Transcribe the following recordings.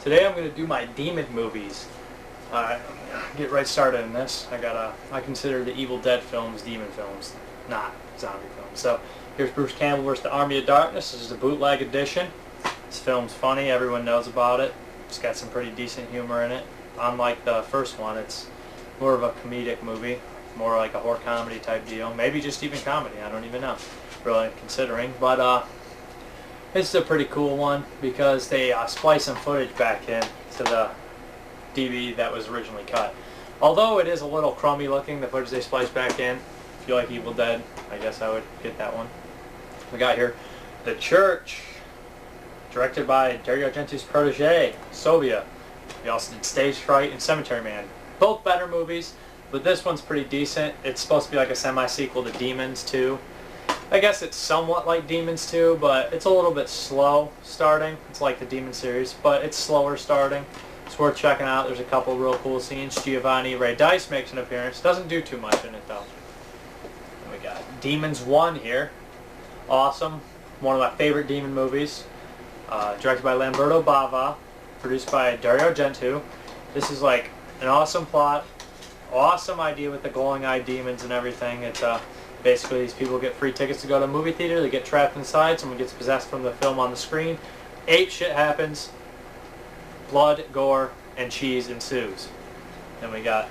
Today I'm going to do my demon movies. Get right started in this. I consider the Evil Dead films demon films, not zombie films. So here's Bruce Campbell vs. the Army of Darkness. This is the bootleg edition. This film's funny. Everyone knows about it. It's got some pretty decent humor in it. Unlike the first one, it's more of a comedic movie, more like a horror comedy type deal. Maybe just even comedy. I don't even know. Really considering, but it's a pretty cool one because they splice some footage back in to the DVD that was originally cut. Although it is a little crummy looking, the footage they splice back in. If you like Evil Dead, I guess I would get that one. We got here The Church, directed by Dario Argento's protege, Sovia. He also did Stage Fright and Cemetery Man. Both better movies, but this one's pretty decent. It's supposed to be like a semi-sequel to Demons 2. I guess it's somewhat like Demons 2, but it's a little bit slow starting. It's like the Demon series, but it's slower starting. It's worth checking out. There's a couple real cool scenes. Giovanni Ray Dice makes an appearance. Doesn't do too much in it, though. And we got Demons 1 here. Awesome. One of my favorite demon movies. Directed by Lamberto Bava. Produced by Dario Argento. This is like an awesome plot. Awesome idea with the glowing eye demons and everything. It's basically these people get free tickets to go to a movie theater. They get trapped inside. Someone gets possessed from the film on the screen. Ape shit happens. Blood, gore, and cheese ensues. Then we got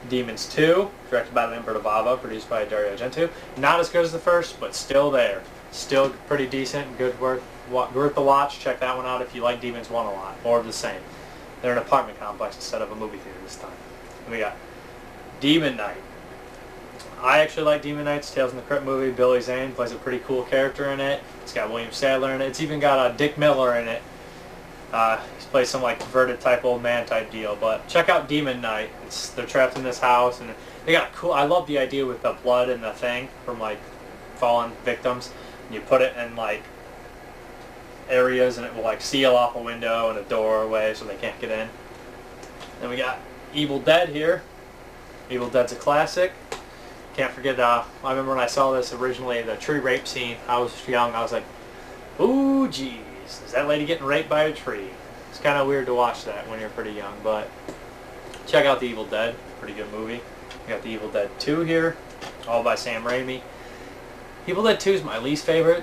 Demons 2, directed by Lamberto Bava, produced by Dario Argento. Not as good as the first, but still there. Still pretty decent, good, worth the watch. Check that one out if you like Demons 1 a lot. More of the same. They're an apartment complex instead of a movie theater this time. And we got Demon Knight. I actually like Demon Knight's Tales from the Crypt movie. Billy Zane plays a pretty cool character in it. It's got William Sadler in it. It's even got Dick Miller in it. He plays some like converted type old man type deal. But check out Demon Knight. They're trapped in this house and they got a cool. I love the idea with the blood and the thing from like fallen victims. And you put it in like areas and it will like seal off a window and a doorway so they can't get in. Then we got Evil Dead here. Evil Dead's a classic. Can't forget, I remember when I saw this originally, the tree rape scene. I was young. I was like, ooh, geez, is that lady getting raped by a tree? It's kind of weird to watch that when you're pretty young, but check out The Evil Dead. Pretty good movie. We got The Evil Dead 2 here, all by Sam Raimi. Evil Dead 2 is my least favorite.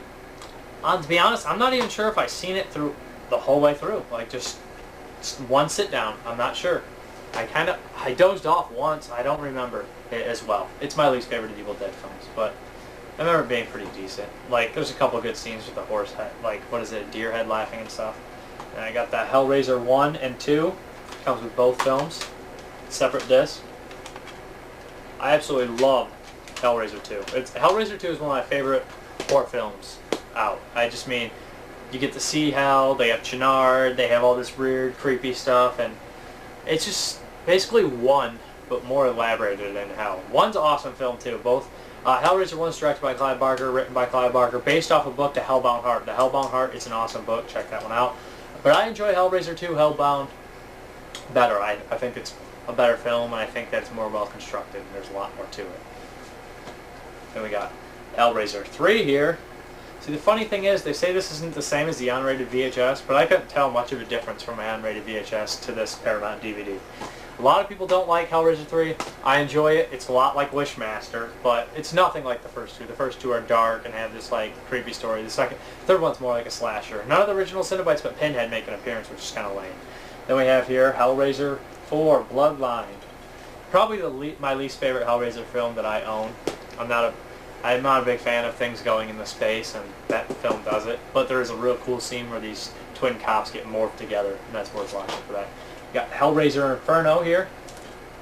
To be honest, I'm not even sure if I've seen it through the whole way through. Like just one sit down. I'm not sure. I dozed off once. I don't remember it as well. It's my least favorite of Evil Dead films, but I remember it being pretty decent. Like there's a couple good scenes with the horse head, like what is it, a deer head laughing and stuff. And I got that Hellraiser 1 and 2. Comes with both films, separate discs. I absolutely love Hellraiser 2. Hellraiser 2 is one of my favorite horror films out. I just mean, you get to see hell, they have Chenard, they have all this weird, creepy stuff, and it's just basically one, but more elaborated than Hell. One's an awesome film too. Both Hellraiser 1's directed by Clive Barker, written by Clive Barker, based off a book, The Hellbound Heart. The Hellbound Heart is an awesome book. Check that one out. But I enjoy Hellraiser 2, Hellbound better. I think it's a better film, and I think that it's more well constructed, and there's a lot more to it. Then we got Hellraiser 3 here. See, the funny thing is, they say this isn't the same as the unrated VHS, but I couldn't tell much of a difference from my unrated VHS to this Paramount DVD. A lot of people don't like Hellraiser 3. I enjoy it. It's a lot like Wishmaster, but it's nothing like the first two. The first two are dark and have this like creepy story. The third one's more like a slasher. None of the original Cenobites but Pinhead make an appearance, which is kind of lame. Then we have here Hellraiser 4, Bloodline. Probably my least favorite Hellraiser film that I own. I'm not a big fan of things going into space, and that film does it. But there is a real cool scene where these twin cops get morphed together, and that's worth watching for that. We got Hellraiser Inferno here.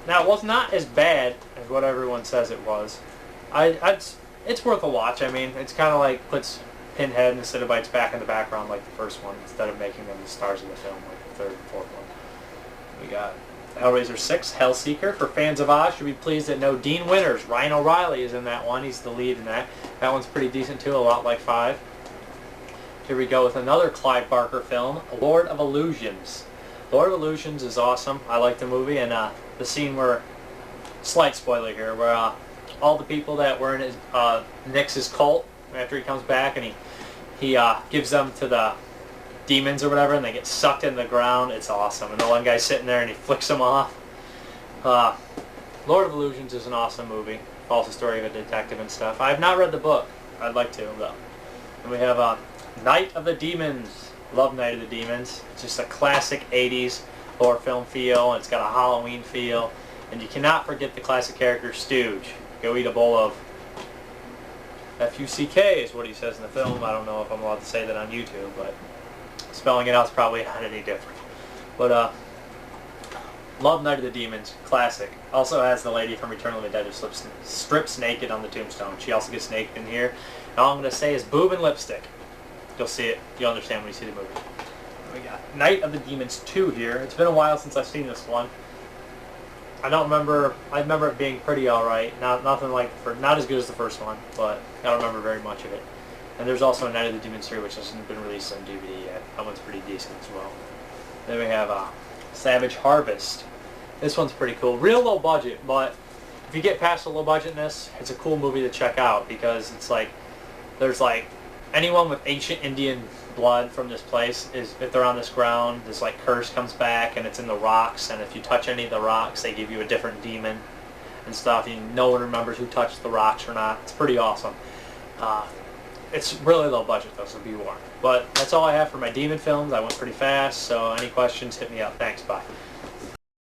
Now, it was not as bad as what everyone says it was. It's worth a watch. I mean, it's kind of like puts Pinhead and the Cenobites back in the background like the first one, instead of making them the stars of the film like the third and fourth one. We got Hellraiser 6, Hellseeker. For fans of Oz, should be pleased that no Dean Winters. Ryan O'Reilly is in that one. He's the lead in that. That one's pretty decent too, a lot like 5. Here we go with another Clive Barker film, Lord of Illusions. Lord of Illusions is awesome. I like the movie, and the scene where, slight spoiler here, where all the people that were in his Nix's cult, after he comes back and he gives them to the demons or whatever, and they get sucked in the ground. It's awesome. And the one guy's sitting there and he flicks them off. Lord of Illusions is an awesome movie. Follows the story of a detective and stuff. I have not read the book. I'd like to, though. And we have Night of the Demons. Love Night of the Demons. It's just a classic 80s horror film feel. It's got a Halloween feel. And you cannot forget the classic character Stooge. Go eat a bowl of F-U-C-K is what he says in the film. I don't know if I'm allowed to say that on YouTube, but spelling it out is probably not any different. But love Night of the Demons. Classic. Also has the lady from Return of the Dead who strips naked on the tombstone. She also gets naked in here. And all I'm going to say is boob and lipstick. You'll see it. You'll understand when you see the movie. We got Night of the Demons 2 here. It's been a while since I've seen this one. I remember it being pretty alright. Nothing like not as good as the first one, but I don't remember very much of it. And there's also a Night of the Demons 3, which hasn't been released on DVD yet. That one's pretty decent as well. Then we have Savage Harvest. This one's pretty cool. Real low budget, but if you get past the low budgetness, it's a cool movie to check out because it's like there's like anyone with ancient Indian blood from this place is if they're on this ground, this like curse comes back and it's in the rocks, and if you touch any of the rocks, they give you a different demon and stuff. And no one remembers who touched the rocks or not. It's pretty awesome. It's really low budget though, so be warned. But that's all I have for my demon films. I went pretty fast, so any questions, hit me up. Thanks, bye.